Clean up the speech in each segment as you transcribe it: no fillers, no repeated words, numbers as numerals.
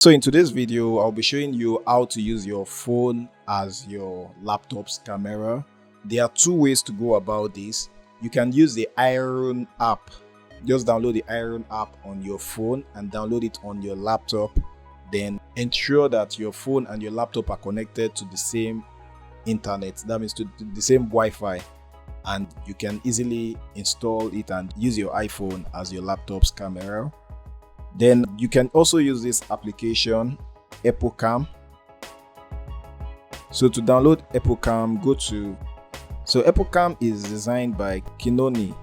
So in today's video, I'll be showing you how to use your phone as your laptop's camera. There are two ways to go about this. You can use the Iriun app. Just download the Iriun app on your phone and download it on your laptop. Then ensure that your phone and your laptop are connected to the same internet. That means to the same Wi-Fi. And you can easily install it and use your iPhone as your laptop's camera. Then you can also use this application Epoccam. So to download Epoccam, Epoccam is designed by Kinoni.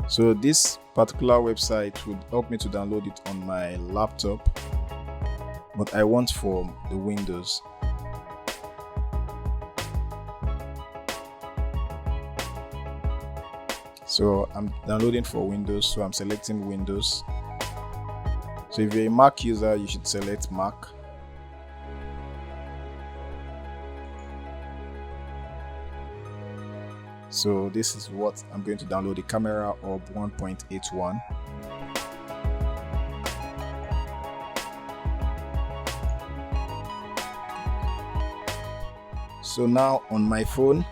So this particular website would help me to download it on my laptop, but I want for the Windows. So I'm downloading for Windows, so I'm selecting Windows. So if you're a Mac user, you should select Mac. So this is what I'm going to download, the Camera Hub 1.81. So now on my phone,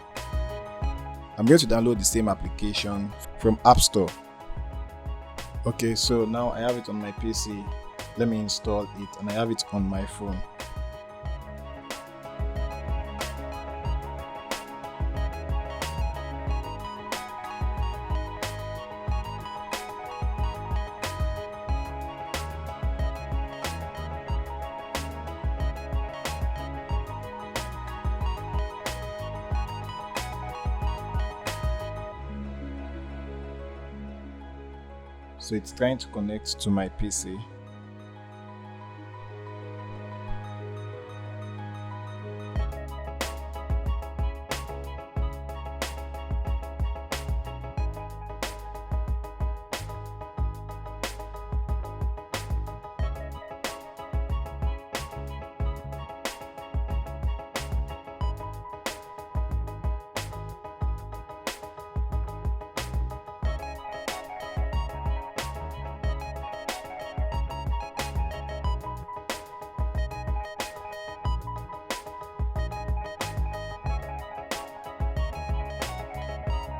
I'm going to download the same application from App Store. Okay, so now I have it on my PC. Let me install it, and I have it on my phone. So it's trying to connect to my PC.